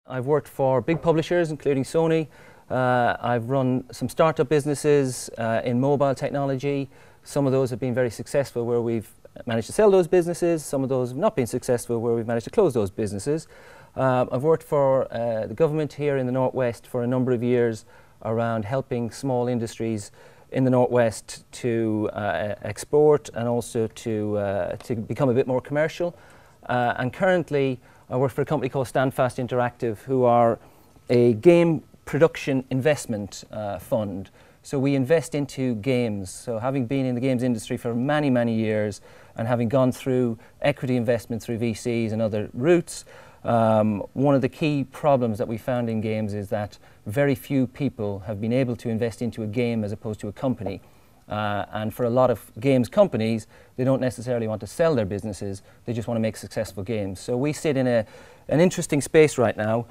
I've worked for big publishers, including Sony. I've run some startup businesses in mobile technology. Some of those have been very successful where we've managed to sell those businesses. Some of those have not been successful where we've managed to close those businesses. I've worked for the government here in the Northwest for a number of years around helping small industries in the Northwest to export and also to become a bit more commercial. And currently I work for a company called Standfast Interactive, who are a game production investment fund. So we invest into games. So having been in the games industry for many, many years and having gone through equity investment through VCs and other routes, one of the key problems that we found in games is that very few people have been able to invest into a game as opposed to a company. And for a lot of games companies, they don't necessarily want to sell their businesses, they just want to make successful games. So we sit in an interesting space right now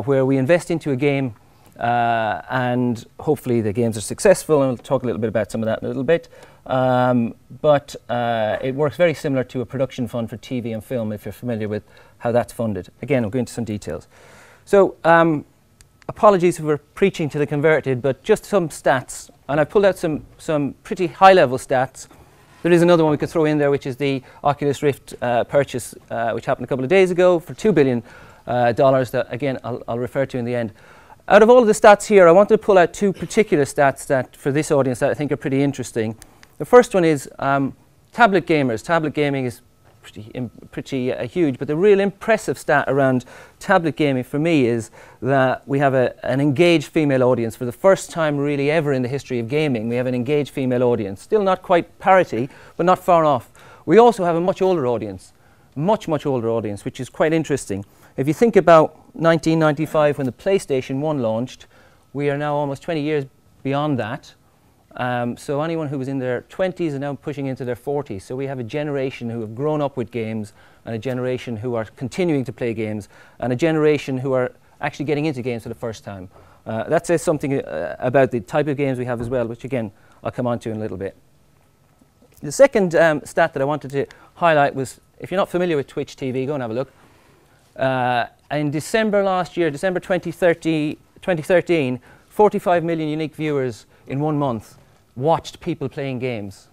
where we invest into a game and hopefully the games are successful, and we'll talk a little bit about some of that in a little bit. But it works very similar to a production fund for TV and film, if you're familiar with how that's funded. Again, I'll go into some details. So apologies if we're preaching to the converted, but just some stats. And I've pulled out some pretty high-level stats. There is another one we could throw in there, which is the Oculus Rift purchase, which happened a couple of days ago for $2 billion, that, again, I'll refer to in the end. Out of all of the stats here, I wanted to pull out two particular stats that, for this audience, that I think are pretty interesting. The first one is tablet gamers. Tablet gaming is pretty huge, but the real impressive stat around tablet gaming for me is that we have an engaged female audience. For the first time really ever in the history of gaming, we have an engaged female audience. Still not quite parity, but not far off. We also have a much older audience, much older audience, which is quite interesting. If you think about 1995 when the PlayStation 1 launched, we are now almost 20 years beyond that. So anyone who was in their 20s is now pushing into their 40s. So we have a generation who have grown up with games, and a generation who are continuing to play games, and a generation who are actually getting into games for the first time. That says something about the type of games we have as well, which again, I'll come on to in a little bit. The second stat that I wanted to highlight was, if you're not familiar with Twitch TV, go and have a look. In December last year, December 2013, 45 million unique viewers in 1 month watched people playing games.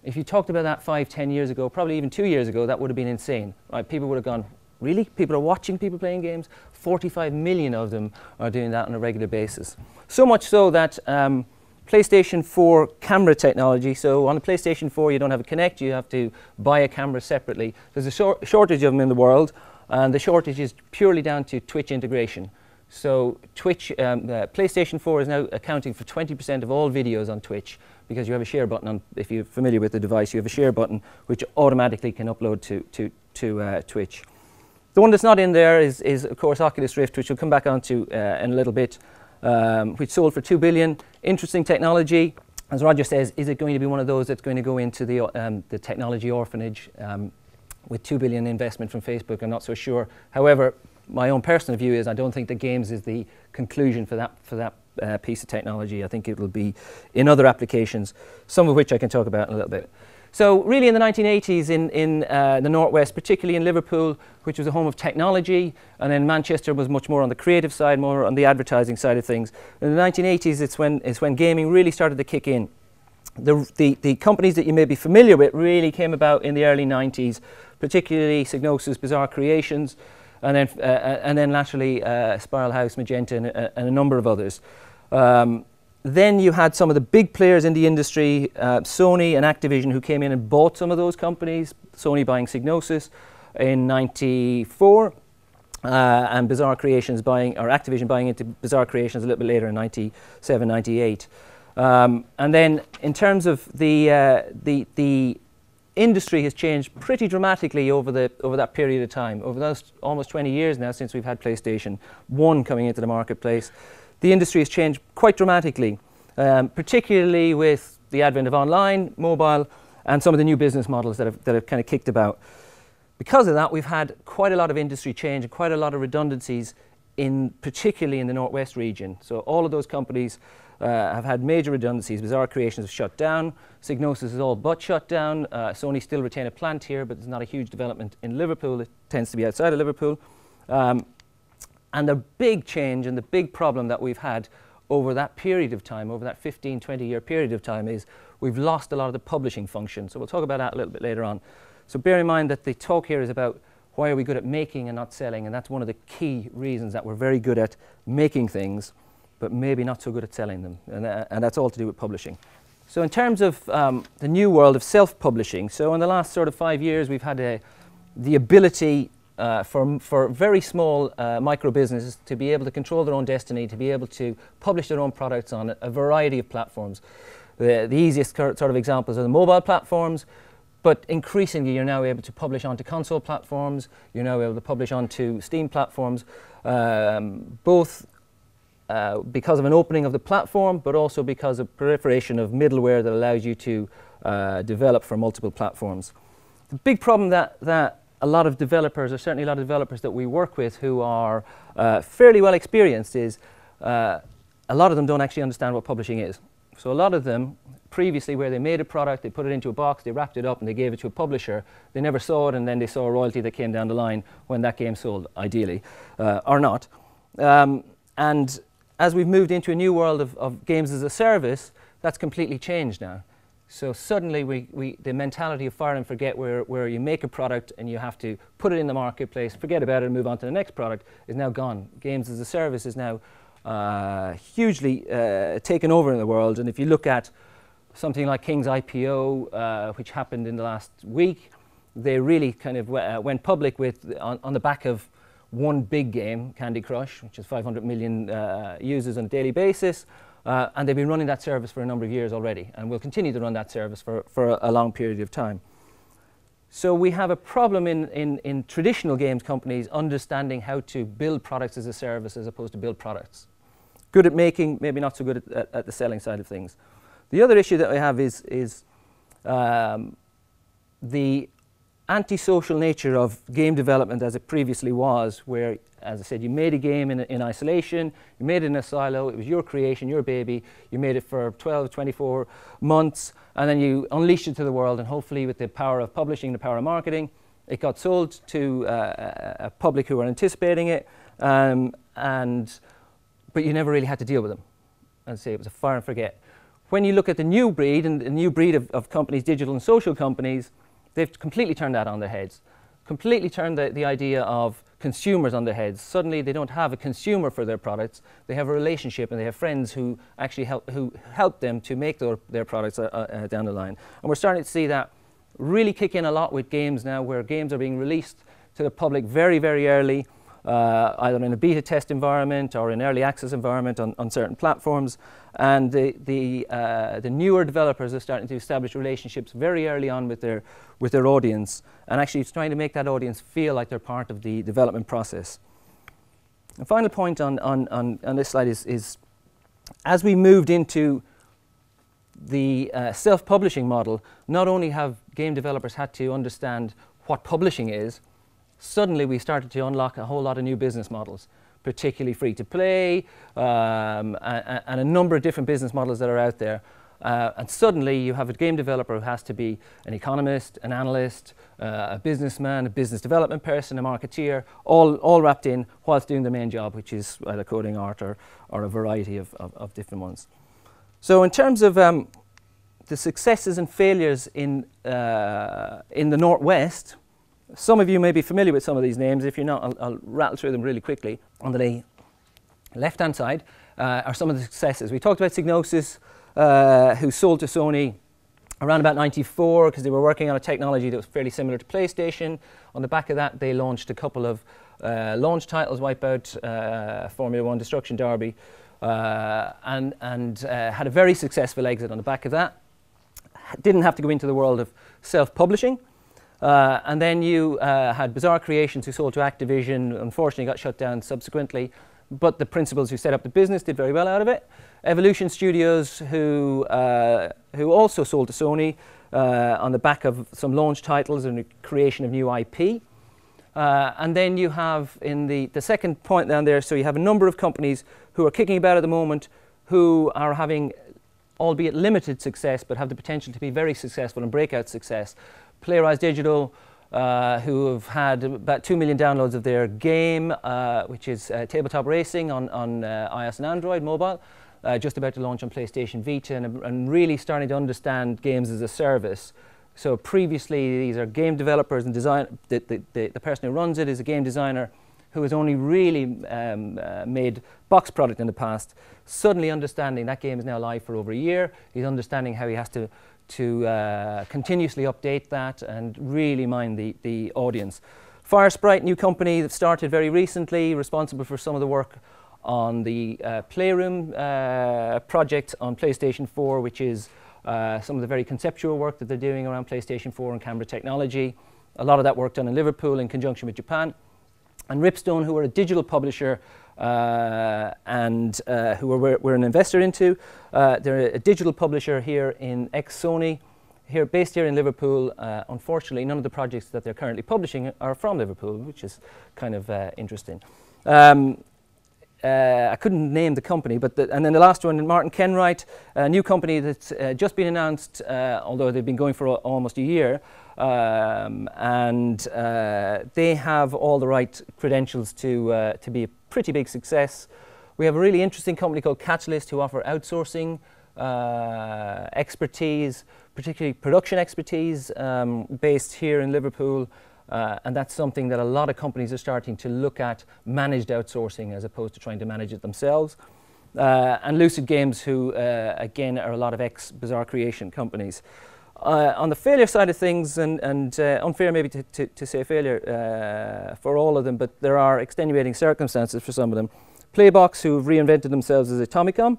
If you talked about that 5-10 years ago, probably even 2 years ago, that would have been insane. Right? People would have gone, really? People are watching people playing games? 45 million of them are doing that on a regular basis. So much so that PlayStation 4 camera technology, so on the PlayStation 4 you don't have a Kinect, you have to buy a camera separately. There's a shortage of them in the world, and the shortage is purely down to Twitch integration. So Twitch, PlayStation 4 is now accounting for 20% of all videos on Twitch, because you have a share button on, if you're familiar with the device, you have a share button which automatically can upload to Twitch. The one that's not in there is of course Oculus Rift, which we'll come back onto in a little bit, which sold for $2 billion. Interesting technology. As Roger says, is it going to be one of those that's going to go into the technology orphanage with $2 billion investment from Facebook? I'm not so sure. However, my own personal view is I don't think the games is the conclusion for that piece of technology. I think it will be in other applications, some of which I can talk about in a little bit. So really in the 1980s in the Northwest, particularly in Liverpool, which was a home of technology, and then Manchester was much more on the creative side, more on the advertising side of things. In the 1980s, it's when gaming really started to kick in. The companies that you may be familiar with really came about in the early 90s, particularly Psygnosis, Bizarre Creations, and then laterally Spiral House, Magenta, and a number of others. Then you had some of the big players in the industry, Sony and Activision, who came in and bought some of those companies, Sony buying Psygnosis in '94, and Bizarre Creations buying, or Activision buying into Bizarre Creations a little bit later in '97, '98. And then in terms of the industry has changed pretty dramatically over that period of time. Over those almost 20 years now since we've had PlayStation 1 coming into the marketplace, the industry has changed quite dramatically, particularly with the advent of online, mobile, and some of the new business models that have kind of kicked about. Because of that, we've had quite a lot of industry change and quite a lot of redundancies, particularly in the Northwest region. So all of those companies have had major redundancies. Bizarre Creations have shut down. Psygnosis is all but shut down. Sony still retain a plant here, but there's not a huge development in Liverpool. It tends to be outside of Liverpool. And the big change and the big problem that we've had over that period of time, over that 15, 20-year period of time, is we've lost a lot of the publishing function. So we'll talk about that a little bit later on. So bear in mind that the talk here is about why are we good at making and not selling, and that's one of the key reasons that we're very good at making things, but maybe not so good at selling them, and that's all to do with publishing. So in terms of the new world of self-publishing, so in the last sort of 5 years we've had the ability for very small micro businesses to be able to control their own destiny, to be able to publish their own products on a variety of platforms. The easiest sort of examples are the mobile platforms, but increasingly you're now able to publish onto console platforms, you're now able to publish onto Steam platforms, both because of an opening of the platform, but also because of proliferation of middleware that allows you to develop for multiple platforms. The big problem that a lot of developers, or certainly a lot of developers that we work with who are fairly well experienced, is a lot of them don't actually understand what publishing is. So a lot of them, previously where they made a product, they put it into a box, they wrapped it up and they gave it to a publisher, they never saw it, and then they saw a royalty that came down the line when that game sold, ideally, or not. And as we've moved into a new world of games as a service, that's completely changed now. So suddenly the mentality of fire and forget, where you make a product and you have to put it in the marketplace, forget about it and move on to the next product, is now gone. Games as a service is now hugely taken over in the world. And if you look at something like King's IPO, which happened in the last week, they really kind of went public with on the back of one big game, Candy Crush, which is 500 million users on a daily basis. And they've been running that service for a number of years already, and will continue to run that service for a long period of time. So we have a problem in traditional games companies understanding how to build products as a service as opposed to build products. Good at making, maybe not so good at the selling side of things. The other issue that I have is the antisocial nature of game development as it previously was, where, as I said, you made a game in isolation, you made it in a silo, it was your creation, your baby, you made it for 12, 24 months, and then you unleashed it to the world, and hopefully with the power of publishing, the power of marketing, it got sold to a public who were anticipating it, but you never really had to deal with them. I'd say it was a fire and forget. When you look at the new breed, and the new breed of companies, digital and social companies, they've completely turned that on their heads. Completely turned the idea of consumers on their heads. Suddenly they don't have a consumer for their products, they have a relationship, and they have friends who actually help them to make their products down the line. And we're starting to see that really kick in a lot with games now, where games are being released to the public very, very early, either in a beta test environment or in early access environment on certain platforms. And the newer developers are starting to establish relationships very early on with their audience, and actually it's trying to make that audience feel like they're part of the development process. The final point on this slide is as we moved into the self-publishing model, not only have game developers had to understand what publishing is, suddenly we started to unlock a whole lot of new business models, particularly free-to-play, and a number of different business models that are out there. And suddenly you have a game developer who has to be an economist, an analyst, a businessman, a business development person, a marketeer, all wrapped in whilst doing their main job, which is either coding, art, or a variety of different ones. So in terms of the successes and failures in the Northwest, some of you may be familiar with some of these names. If you're not, I'll rattle through them really quickly. On the left-hand side are some of the successes. We talked about Psygnosis, who sold to Sony around about '94 because they were working on a technology that was fairly similar to PlayStation. On the back of that, they launched a couple of launch titles, Wipeout, Formula 1, Destruction Derby, and had a very successful exit on the back of that. Didn't have to go into the world of self-publishing. And then you had Bizarre Creations, who sold to Activision, unfortunately got shut down subsequently, but the principals who set up the business did very well out of it. Evolution Studios, who also sold to Sony on the back of some launch titles and the creation of new IP. And then you have in the second point down there, so you have a number of companies who are kicking about at the moment, who are having, albeit limited success, but have the potential to be very successful and breakout success. Playrise Digital, who have had about 2 million downloads of their game, which is tabletop racing on iOS and Android mobile, just about to launch on PlayStation Vita, and really starting to understand games as a service. So previously, these are game developers and the person who runs it is a game designer who has only really made box product in the past. Suddenly understanding that game is now live for over a year. He's understanding how he has to continuously update that and really mind the audience. Firesprite, new company that started very recently, responsible for some of the work on the Playroom project on PlayStation 4, which is some of the very conceptual work that they're doing around PlayStation 4 and camera technology. A lot of that work done in Liverpool in conjunction with Japan. And Ripstone, who are a digital publisher and who we're an investor into. They're a digital publisher here in ex-Sony, based here in Liverpool. Unfortunately, none of the projects that they're currently publishing are from Liverpool, which is kind of interesting. I couldn't name the company, and then the last one, Martin Kenwright, a new company that's just been announced, although they've been going for almost a year, and they have all the right credentials to be a pretty big success. We have a really interesting company called Catalyst who offer outsourcing expertise, particularly production expertise, based here in Liverpool. And that's something that a lot of companies are starting to look at, managed outsourcing as opposed to trying to manage it themselves. And Lucid Games, who again are a lot of ex-Bizarre Creation companies. On the failure side of things, and unfair maybe to say failure for all of them, but there are extenuating circumstances for some of them. Playbox, who have reinvented themselves as Atomicom.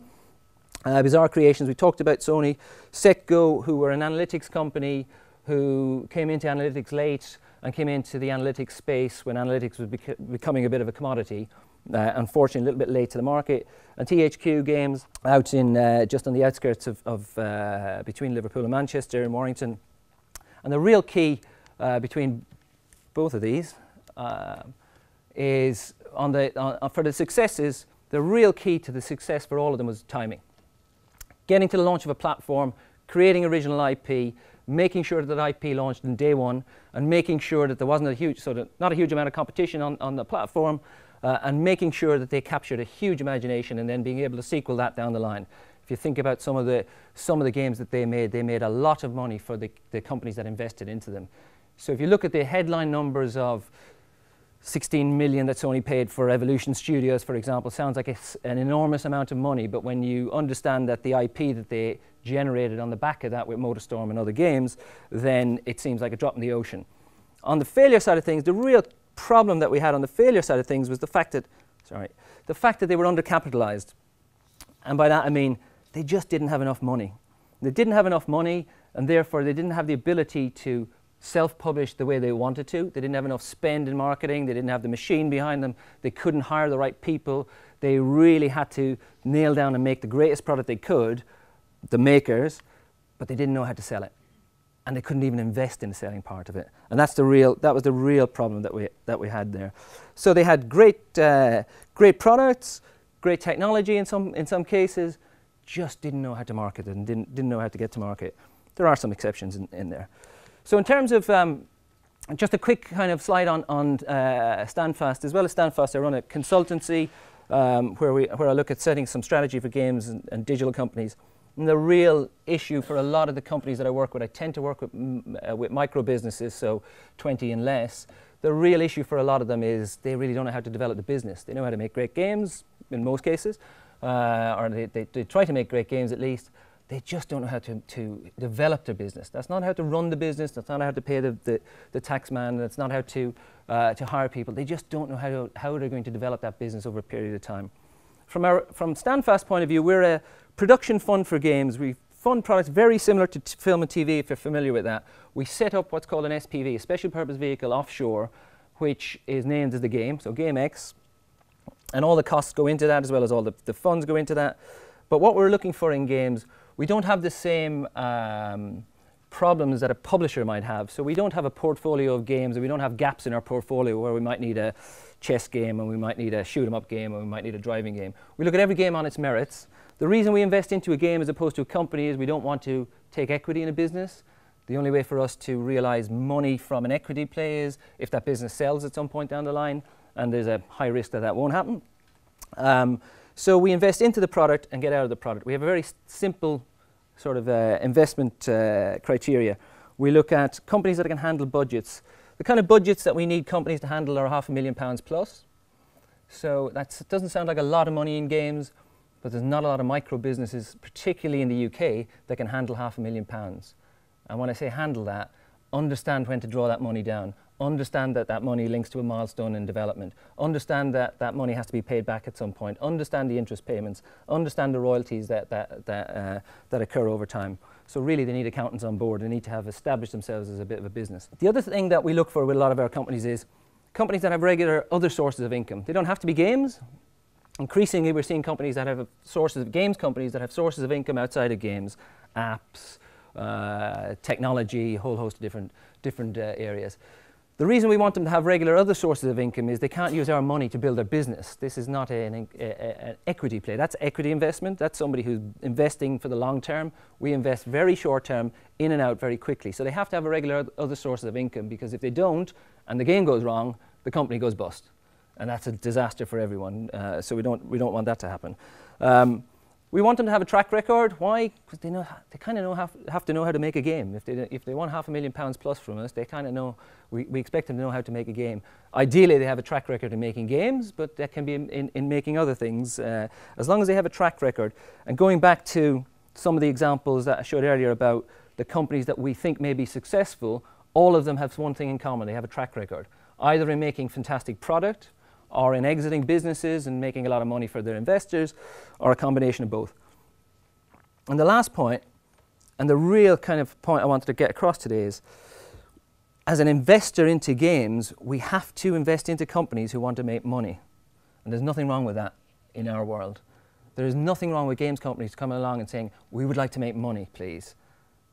Bizarre Creations, we talked about Sony. Setgo, who were an analytics company who came into analytics late and came into the analytics space when analytics was becoming a bit of a commodity. Unfortunately, a little bit late to the market. And THQ Games, out in just on the outskirts of between Liverpool and Manchester and Warrington. And the real key between both of these is for the successes. The real key to the success for all of them was timing. Getting to the launch of a platform, creating original IP, making sure that IP launched in day one, and making sure that there wasn't not a huge amount of competition on the platform, and making sure that they captured a huge imagination, and then being able to sequel that down the line. If you think about some of the games that they made a lot of money for the companies that invested into them. So if you look at the headline numbers of 16 million that Sony paid for Evolution Studios, for example, sounds like it's an enormous amount of money, but when you understand that the IP that they generated on the back of that with MotorStorm and other games, then it seems like a drop in the ocean. On the failure side of things, the real problem that we had on the failure side of things was the fact that they were undercapitalized. And by that I mean they just didn't have enough money. They didn't have enough money, and therefore they didn't have the ability to self-publish the way they wanted to. They didn't have enough spend in marketing. They didn't have the machine behind them. They couldn't hire the right people. They really had to nail down and make the greatest product they could, the makers, but they didn't know how to sell it. And they couldn't even invest in the selling part of it. And that was the real problem that we had there. So they had great products, great technology in some cases, just didn't know how to market it and didn't know how to get to market. There are some exceptions in there. So in terms of just a quick kind of slide on Standfast. As well as Standfast, I run a consultancy where I look at setting some strategy for games and digital companies. And the real issue for a lot of the companies that I work with, I tend to work with micro businesses, so 20 and less. The real issue for a lot of them is they really don't know how to develop the business. They know how to make great games in most cases, or they try to make great games at least. They just don't know how to develop their business. That's not how to run the business. That's not how to pay the tax man. That's not how to hire people. They just don't know how they're going to develop that business over a period of time. From Standfast point of view, we're a production fund for games. We fund products very similar to film and TV, if you're familiar with that. We set up what's called an SPV, a special purpose vehicle offshore, which is named as the game, so GameX. And all the costs go into that, as well as all the funds go into that. But what we're looking for in games, we don't have the same problems that a publisher might have. So we don't have a portfolio of games, and we don't have gaps in our portfolio where we might need a chess game, and we might need a shoot-'em-up game, and we might need a driving game. We look at every game on its merits. The reason we invest into a game as opposed to a company is we don't want to take equity in a business. The only way for us to realize money from an equity play is if that business sells at some point down the line, and there's a high risk that that won't happen. So we invest into the product and get out of the product. We have a very simple sort of investment criteria. We look at companies that can handle budgets. The kind of budgets that we need companies to handle are £500,000 plus. So that doesn't sound like a lot of money in games, but there's not a lot of micro businesses, particularly in the UK, that can handle £500,000. And when I say handle that, understand when to draw that money down. Understand that that money links to a milestone in development. Understand that that money has to be paid back at some point. Understand the interest payments. Understand the royalties that occur over time. So really they need accountants on board. They need to have established themselves as a bit of a business. The other thing that we look for with a lot of our companies is companies that have regular other sources of income. They don't have to be games. Increasingly we're seeing companies that have sources of games companies that have sources of income outside of games, apps, technology, a whole host of different areas. The reason we want them to have regular other sources of income is they can't use our money to build their business. This is not an equity play. That's equity investment. That's somebody who's investing for the long term. We invest very short term, in and out very quickly. So they have to have a regular other sources of income, because if they don't and the game goes wrong, the company goes bust. And that's a disaster for everyone. So we don't want that to happen. We want them to have a track record. Why? Because they kind of have to know how to make a game. If they want £500,000 plus from us, they kind of know. We expect them to know how to make a game. Ideally, they have a track record in making games, but that can be in making other things. As long as they have a track record. And going back to some of the examples that I showed earlier about the companies that we think may be successful, all of them have one thing in common. They have a track record, either in making fantastic product, or in exiting businesses and making a lot of money for their investors, or a combination of both. And the last point, and the real kind of point I wanted to get across today is, as an investor into games, we have to invest into companies who want to make money. And there's nothing wrong with that in our world. There is nothing wrong with games companies coming along and saying, we would like to make money, please.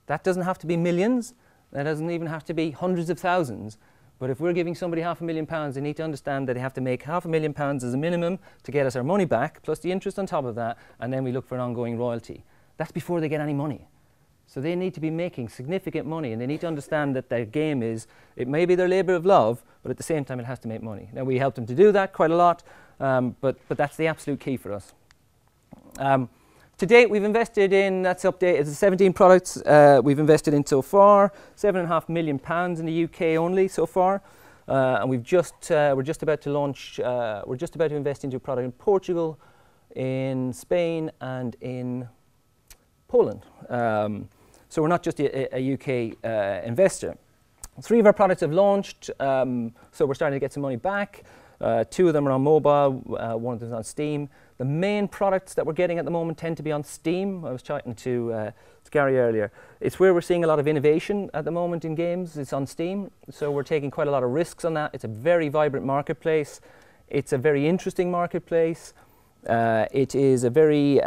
That doesn't have to be millions. That doesn't even have to be hundreds of thousands. But if we're giving somebody £500,000, they need to understand that they have to make £500,000 as a minimum to get us our money back, plus the interest on top of that, and then we look for an ongoing royalty. That's before they get any money. So they need to be making significant money, and they need to understand that their game it may be their labour of love, but at the same time it has to make money. Now we help them to do that quite a lot, but that's the absolute key for us. To date, we've invested in, that's updated, 17 products we've invested in so far, £7.5 million in the UK only so far. And we're just about to launch, we're just about to invest into a product in Portugal, in Spain, and in Poland. So we're not just a UK investor. 3 of our products have launched, so we're starting to get some money back. 2 of them are on mobile, 1 of them is on Steam. The main products that we're getting at the moment tend to be on Steam. I was chatting to Gary earlier. It's where we're seeing a lot of innovation at the moment in games. It's on Steam, so we're taking quite a lot of risks on that. It's a very vibrant marketplace. It's a very interesting marketplace. It is a very,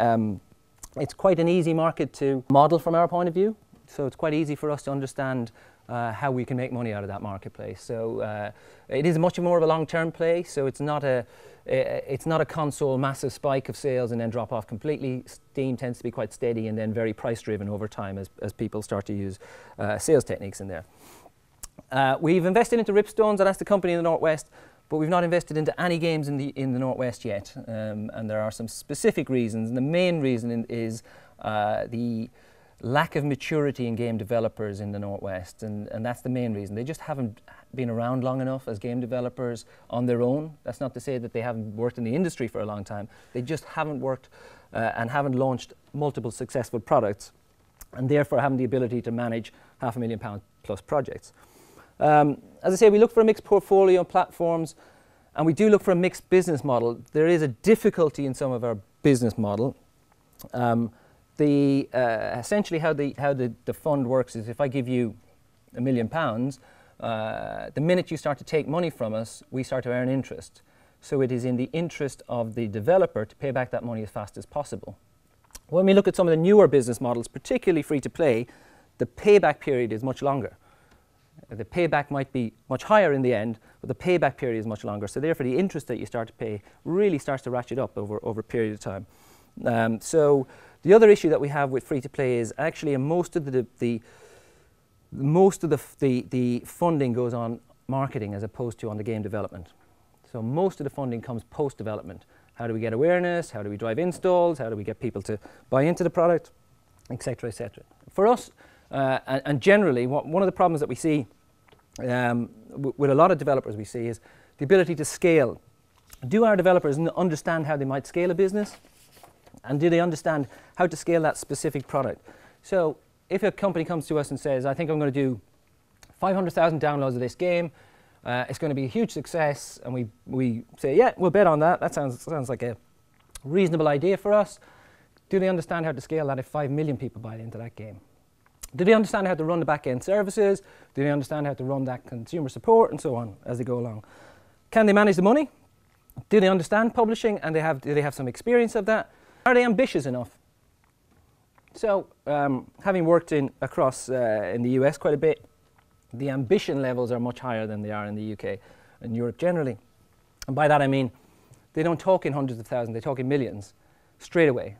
it's quite an easy market to model from our point of view. So it's quite easy for us to understand how we can make money out of that marketplace. So it is much more of a long-term play. So it's not a console massive spike of sales and then drop off completely. Steam tends to be quite steady and then very price-driven over time as people start to use sales techniques in there. We've invested into Ripstone, so that's the company in the Northwest, but we've not invested into any games in the Northwest yet. And there are some specific reasons. And the main reason is the lack of maturity in game developers in the Northwest, and that's the main reason. They just haven't been around long enough as game developers on their own. That's not to say that they haven't worked in the industry for a long time. They just haven't worked and haven't launched multiple successful products, and therefore haven't the ability to manage £500,000 plus projects. As I say, we look for a mixed portfolio of platforms, and we do look for a mixed business model. There is a difficulty in some of our business model. Essentially how the fund works is, if I give you £1 million, the minute you start to take money from us, we start to earn interest. So it is in the interest of the developer to pay back that money as fast as possible. When we look at some of the newer business models, particularly free-to-play, the payback period is much longer. The payback might be much higher in the end, but the payback period is much longer. So therefore, the interest that you start to pay really starts to ratchet up over a period of time. So the other issue that we have with free-to-play is actually in most of the most of the funding goes on marketing as opposed to on the game development. So most of the funding comes post-development. How do we get awareness? How do we drive installs? How do we get people to buy into the product? Etc., etc. For us, and generally, one of the problems that we see with a lot of developers we see is the ability to scale. Do our developers understand how they might scale a business? And do they understand how to scale that specific product? So if a company comes to us and says, I think I'm going to do 500,000 downloads of this game, it's going to be a huge success, and we say, yeah, we'll bet on that. That sounds like a reasonable idea for us. Do they understand how to scale that if 5 million people buy into that game? Do they understand how to run the back-end services? Do they understand how to run that consumer support and so on as they go along? Can they manage the money? Do they understand publishing, and do they have some experience of that? Are they ambitious enough? So, having worked across in the US quite a bit, the ambition levels are much higher than they are in the UK and Europe generally. And by that I mean, they don't talk in hundreds of thousands, they talk in millions straight away.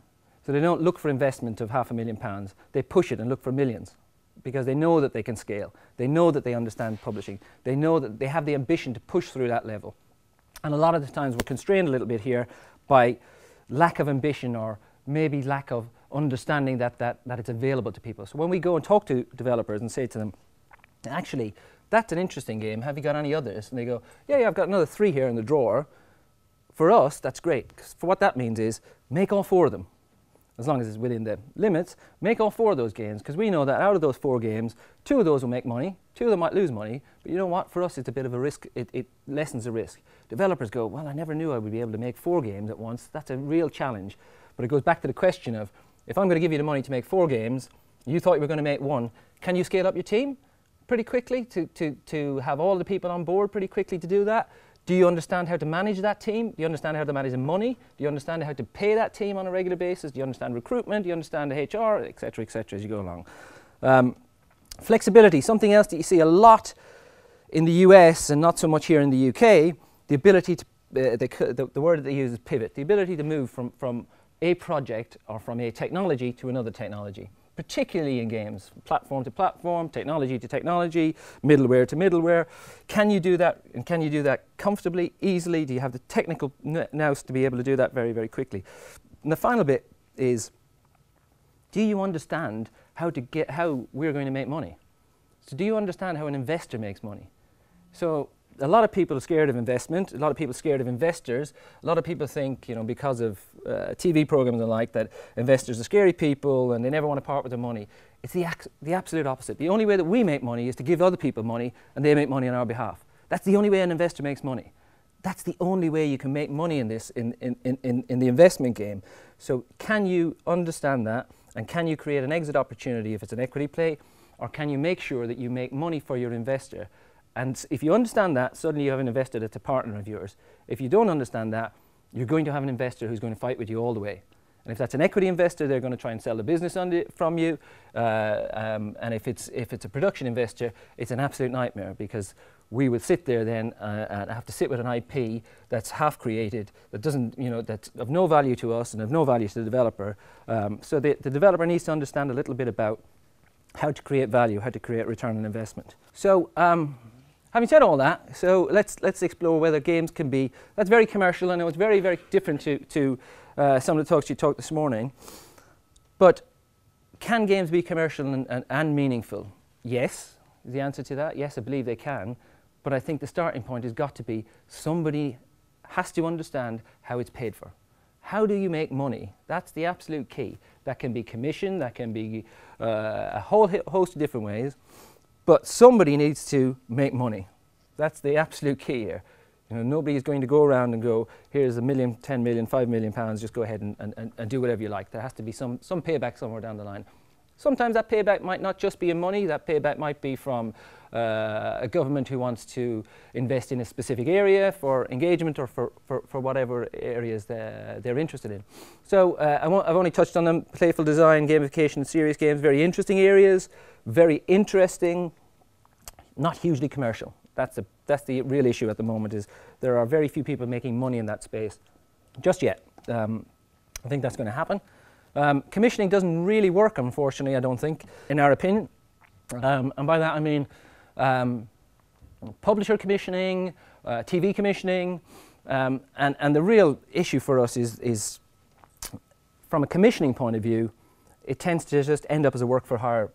So they don't look for investment of £500,000, they push it and look for millions because they know that they can scale. They know that they understand publishing. They know that they have the ambition to push through that level. And a lot of the times we're constrained a little bit here by lack of ambition or maybe lack of understanding that it's available to people. So when we go and talk to developers and say to them, actually, that's an interesting game, have you got any others? And they go, yeah, I've got another 3 here in the drawer. For us, that's great. 'Cause for what that means is make all 4 of them. As long as it's within the limits, make all 4 of those games, because we know that out of those 4 games, 2 of those will make money, 2 of them might lose money, but you know what, for us it's a bit of a risk, it lessens the risk. Developers go, well, I never knew I would be able to make 4 games at once, that's a real challenge. But it goes back to the question of, if I'm going to give you the money to make 4 games, you thought you were going to make 1, can you scale up your team pretty quickly to have all the people on board pretty quickly to do that? Do you understand how to manage that team? Do you understand how to manage the money? Do you understand how to pay that team on a regular basis? Do you understand recruitment? Do you understand the HR, etc., as you go along? Flexibility, something else that you see a lot in the US and not so much here in the UK, the ability to, the word that they use is pivot, the ability to move from a project or from a technology to another technology, particularly in games, platform to platform, technology to technology, middleware to middleware. Can you do that, and can you do that comfortably, easily? Do you have the technical nous to be able to do that very, very quickly? And the final bit is, do you understand how we're going to make money? So do you understand how an investor makes money? So a lot of people are scared of investment, a lot of people are scared of investors, a lot of people think, you know, because of TV programs and like, that investors are scary people and they never want to part with their money. It's the absolute opposite. The only way that we make money is to give other people money and they make money on our behalf. That's the only way an investor makes money. That's the only way you can make money in this, in the investment game. So can you understand that, and can you create an exit opportunity if it's an equity play, or can you make sure that you make money for your investor? And if you understand that, suddenly you have an investor that's a partner of yours. If you don't understand that, you're going to have an investor who's going to fight with you all the way. And if that's an equity investor, they're going to try and sell the business from you. And if it's a production investor, it's an absolute nightmare, because we will sit there then and have to sit with an IP that's half created, that doesn't, you know, that's of no value to us and of no value to the developer. So the developer needs to understand a little bit about how to create value, how to create return on investment. So having said all that, so let's explore whether games can be, that's very commercial. I know it's very, very different to some of the talks you talked this morning. But can games be commercial and meaningful? Yes, is the answer to that. Yes, I believe they can. But I think the starting point has got to be somebody has to understand how it's paid for. How do you make money? That's the absolute key. That can be commission, that can be a whole host of different ways. But somebody needs to make money. That's the absolute key here. You know, nobody is going to go around and go, here's £1 million, £10 million, £5 million, just go ahead and do whatever you like. There has to be some payback somewhere down the line. Sometimes that payback might not just be in money, that payback might be from a government who wants to invest in a specific area for engagement or for whatever areas they're interested in. So I've only touched on them: playful design, gamification, serious games, very interesting areas, very interesting, not hugely commercial. That's the real issue at the moment, is there are very few people making money in that space just yet. I think that's going to happen. Commissioning doesn't really work, unfortunately, I don't think, in our opinion. And by that I mean publisher commissioning, TV commissioning, and the real issue for us is from a commissioning point of view, it tends to just end up as a work-for-hire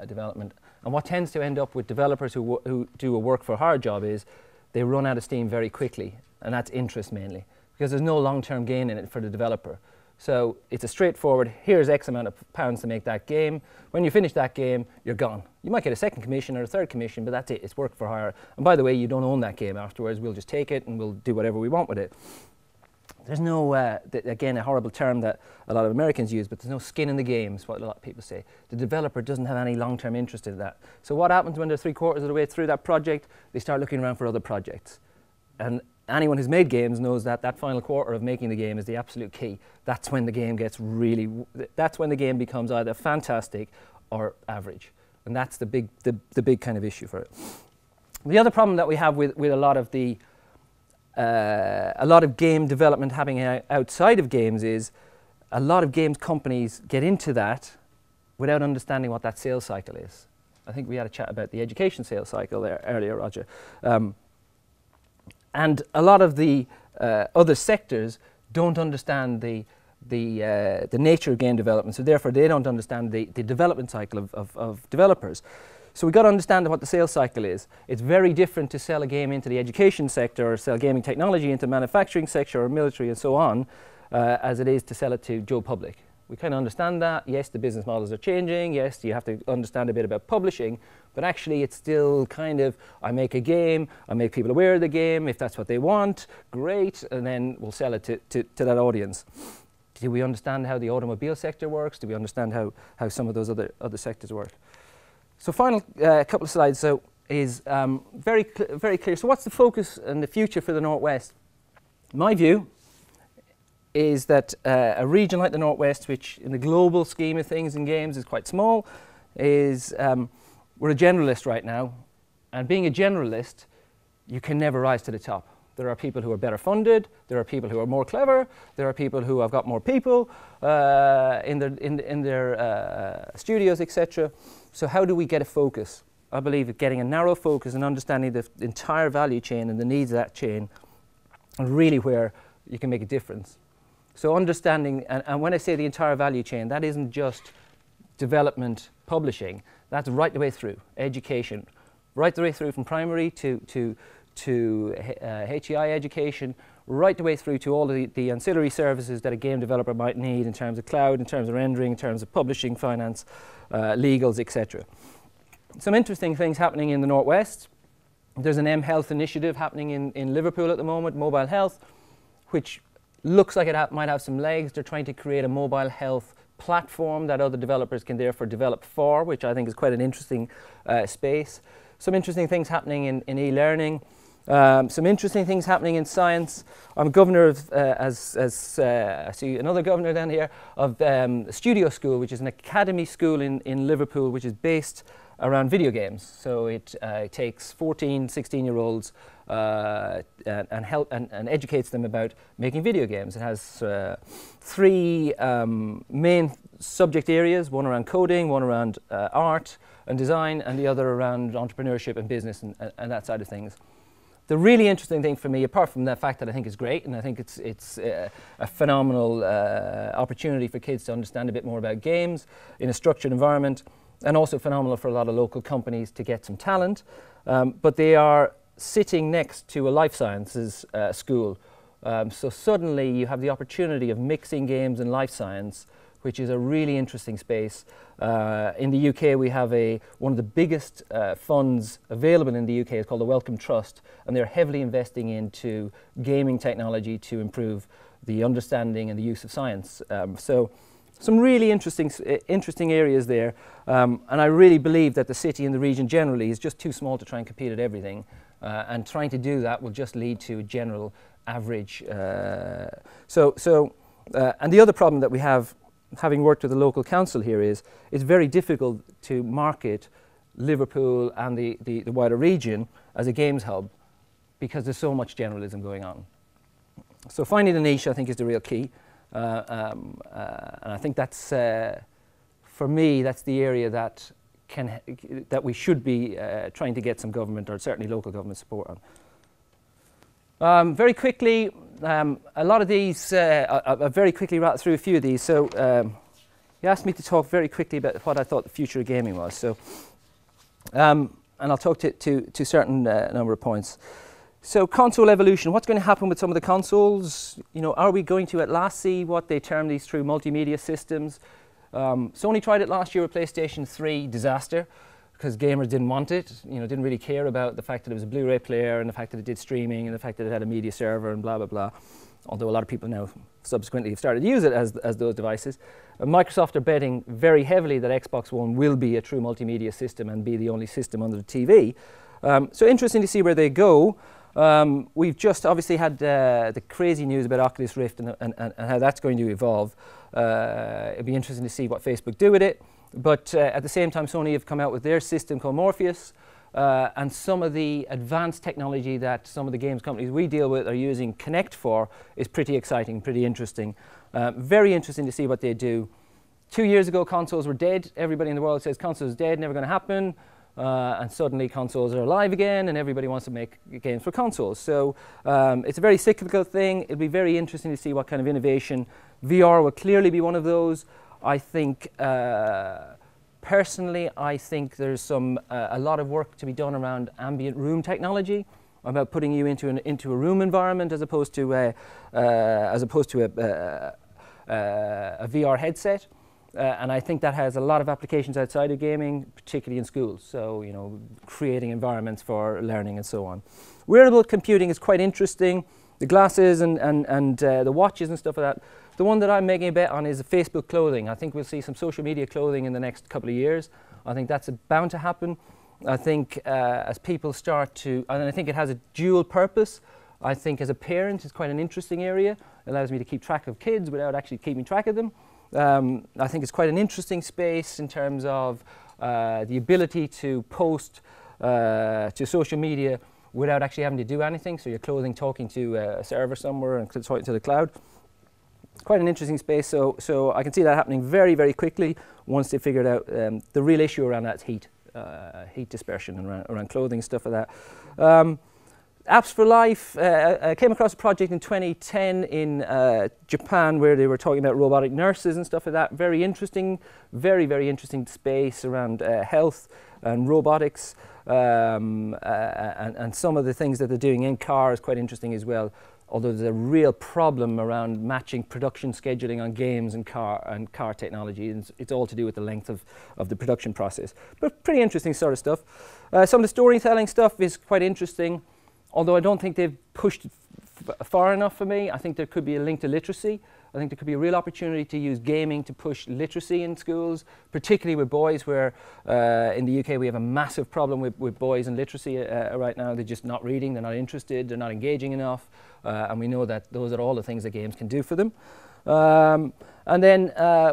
development. And what tends to end up with developers who do a work-for-hire job is they run out of steam very quickly, and that's interest mainly, because there's no long-term gain in it for the developer. So it's a straightforward, here's X amount of pounds to make that game. When you finish that game, you're gone. You might get a second commission or a third commission, but that's it, it's work for hire. And by the way, you don't own that game afterwards, we'll just take it and we'll do whatever we want with it. There's no, again, a horrible term that a lot of Americans use, but there's no skin in the game, is what a lot of people say. The developer doesn't have any long-term interest in that. So what happens when they're 3/4 of the way through that project? They start looking around for other projects. And anyone who's made games knows that that final quarter of making the game is the absolute key. That's when the game gets that's when the game becomes either fantastic or average. And that's the big kind of issue for it. The other problem that we have with a lot of the a lot of game development happening outside of games is a lot of games companies get into that without understanding what that sales cycle is. I think we had a chat about the education sales cycle there earlier, Roger. And a lot of the other sectors don't understand the nature of game development, so therefore they don't understand the development cycle of developers. So we've got to understand what the sales cycle is. It's very different to sell a game into the education sector or sell gaming technology into manufacturing sector or military and so on, as it is to sell it to Joe Public. We kind of understand that. Yes, the business models are changing. Yes, you have to understand a bit about publishing, but actually it's still kind of, I make a game, I make people aware of the game, if that's what they want, great, and then we'll sell it to that audience. Do we understand how the automobile sector works? Do we understand how some of those other sectors work? So final couple of slides is very clear. So what's the focus and the future for the Northwest? My view is that a region like the Northwest, which in the global scheme of things in games is quite small, is we're a generalist right now. And being a generalist, you can never rise to the top. There are people who are better funded, there are people who are more clever, there are people who have got more people in their studios, etc. So how do we get a focus? I believe that getting a narrow focus and understanding the entire value chain and the needs of that chain are really where you can make a difference. So understanding, and when I say the entire value chain, that isn't just development, publishing, that's right the way through, education, right the way through from primary to HEI education, right the way through to all of the ancillary services that a game developer might need in terms of cloud, in terms of rendering, in terms of publishing, finance, legals, etc. Some interesting things happening in the Northwest. There's an mHealth initiative happening in Liverpool at the moment, mobile health, which looks like it might have some legs. They're trying to create a mobile health platform that other developers can therefore develop for, which I think is quite an interesting space. Some interesting things happening in e-learning. Some interesting things happening in science. I'm governor of, as I see another governor down here, of Studio School, which is an academy school in Liverpool, which is based around video games. So it takes 14, 16-year-olds and educates them about making video games. It has three main subject areas, one around coding, one around art and design, and the other around entrepreneurship and business and that side of things. The really interesting thing for me, apart from the fact that I think it's great, and I think it's a phenomenal opportunity for kids to understand a bit more about games in a structured environment, and also phenomenal for a lot of local companies to get some talent, but they are sitting next to a life sciences school. So suddenly you have the opportunity of mixing games and life science, which is a really interesting space. In the UK, we have one of the biggest funds available in the UK. It's called the Wellcome Trust, and they're heavily investing into gaming technology to improve the understanding and the use of science. So some really interesting areas there. And I really believe that the city and the region generally is just too small to try and compete at everything. And trying to do that will just lead to a general average. And the other problem that we have, having worked with the local council here, is it's very difficult to market Liverpool and the wider region as a games hub because there's so much generalism going on. So finding the niche, I think, is the real key. And I think that's, for me, that's the area that that we should be trying to get some government or certainly local government support on. Very quickly, a lot of these, I'll very quickly rattle through a few of these. So you asked me to talk very quickly about what I thought the future of gaming was. So, and I'll talk to certain number of points. So console evolution, what's going to happen with some of the consoles? You know, are we going to at last see what they term these true multimedia systems? Sony tried it last year with PlayStation 3, disaster, because gamers didn't want it, you know, didn't really care about the fact that it was a Blu-ray player and the fact that it did streaming and the fact that it had a media server and blah, blah, blah. Although a lot of people now subsequently have started to use it as those devices. Microsoft are betting very heavily that Xbox One will be a true multimedia system and be the only system under the TV. So interesting to see where they go. We've just obviously had the crazy news about Oculus Rift and how that's going to evolve. It'd be interesting to see what Facebook do with it. But at the same time, Sony have come out with their system called Morpheus. And some of the advanced technology that some of the games companies we deal with are using Kinect for is pretty exciting, pretty interesting. Very interesting to see what they do. 2 years ago, consoles were dead. Everybody in the world says consoles are dead, never going to happen. And suddenly consoles are alive again and everybody wants to make games for consoles. So it's a very cyclical thing. It'll be very interesting to see what kind of innovation. VR will clearly be one of those. I think, personally, I think there's a lot of work to be done around ambient room technology, about putting you into a room environment as opposed to a VR headset. And I think that has a lot of applications outside of gaming, particularly in schools. So, you know, creating environments for learning and so on. Wearable computing is quite interesting. The glasses and the watches and stuff like that. The one that I'm making a bet on is Facebook clothing. I think we'll see some social media clothing in the next couple of years. I think that's bound to happen. I think as people start to, and I think it has a dual purpose. I think as a parent, it's quite an interesting area. It allows me to keep track of kids without actually keeping track of them. I think it's quite an interesting space in terms of the ability to post to social media without actually having to do anything. So your clothing talking to a server somewhere and talking to the cloud. It's quite an interesting space. So I can see that happening very, very quickly once they figured out the real issue around that's heat dispersion and around clothing and stuff like that. Apps for Life, I came across a project in 2010 in Japan where they were talking about robotic nurses and stuff like that. Very interesting, very, very interesting space around health and robotics. And some of the things that they're doing in cars quite interesting as well. Although there's a real problem around matching production scheduling on games and car technology. And it's all to do with the length of the production process. But pretty interesting sort of stuff. Some of the storytelling stuff is quite interesting. Although I don't think they've pushed it far enough for me. I think there could be a link to literacy. I think there could be a real opportunity to use gaming to push literacy in schools, particularly with boys, where in the UK we have a massive problem with boys and literacy right now. They're just not reading, they're not interested, they're not engaging enough, and we know that those are all the things that games can do for them. And then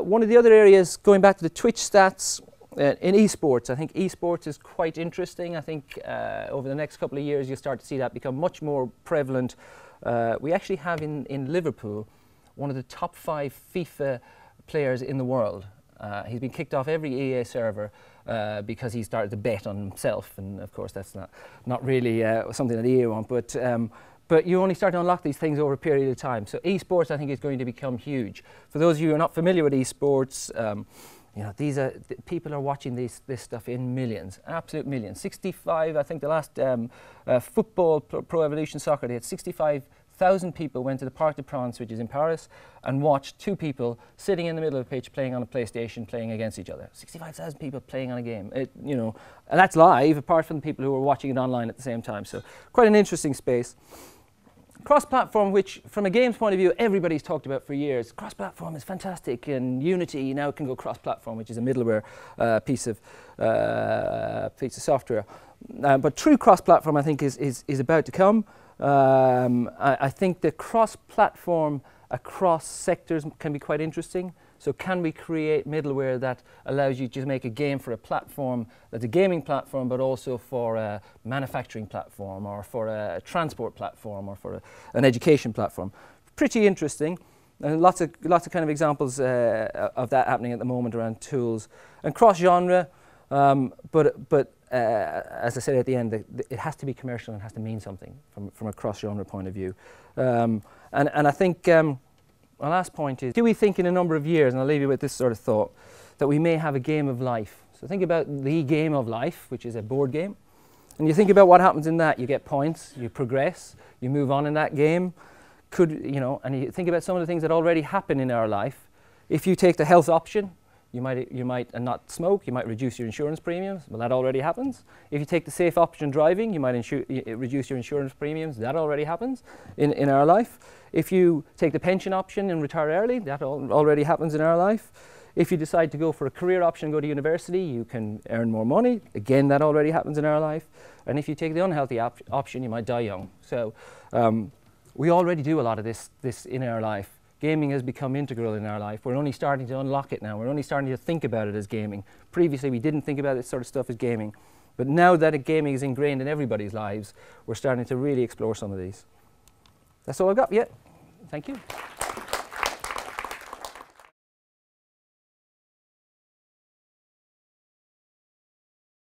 one of the other areas, going back to the Twitch stats, in esports, I think esports is quite interesting. I think over the next couple of years you'll start to see that become much more prevalent. We actually have in Liverpool one of the top 5 FIFA players in the world. He's been kicked off every EA server because he started to bet on himself, and of course that's not really something that EA want, but you only start to unlock these things over a period of time. So esports, I think, is going to become huge. For those of you who are not familiar with esports, you know, people are watching this stuff in millions, absolute millions. 65, I think the last football, Pro Evolution Soccer, they had 65,000 people went to the Parc des Princes, which is in Paris, and watched 2 people sitting in the middle of the pitch playing on a PlayStation, playing against each other. 65,000 people playing on a game, you know, and that's live, apart from the people who are watching it online at the same time. So quite an interesting space. Cross-platform, which from a games point of view, everybody's talked about for years. Cross-platform is fantastic, and Unity now can go cross-platform, which is a middleware piece of software. But true cross-platform, I think, is about to come. I think the cross-platform across sectors can be quite interesting. So can we create middleware that allows you to make a game for a platform that's a gaming platform, but also for a manufacturing platform, or for a transport platform, or for an education platform? Pretty interesting. And lots of kind of examples of that happening at the moment around tools. And cross-genre, But as I said at the end, it has to be commercial and has to mean something from a cross-genre point of view. And I think my last point is, do we think in a number of years, and I'll leave you with this sort of thought, that we may have a game of life? So think about the game of life, which is a board game. And you think about what happens in that. You get points, you progress, you move on in that game. And you think about some of the things that already happen in our life. If you take the health option, you might not smoke, you might reduce your insurance premiums. Well, that already happens. If you take the safe option driving, you might reduce your insurance premiums. That already happens in our life. If you take the pension option and retire early, that already happens in our life. If you decide to go for a career option and go to university, you can earn more money. Again, that already happens in our life. And if you take the unhealthy option, you might die young. So we already do a lot of this in our life. Gaming has become integral in our life. We're only starting to unlock it now. We're only starting to think about it as gaming. Previously, we didn't think about this sort of stuff as gaming. But now that gaming is ingrained in everybody's lives, we're starting to really explore some of these. That's all I've got yet. Thank you.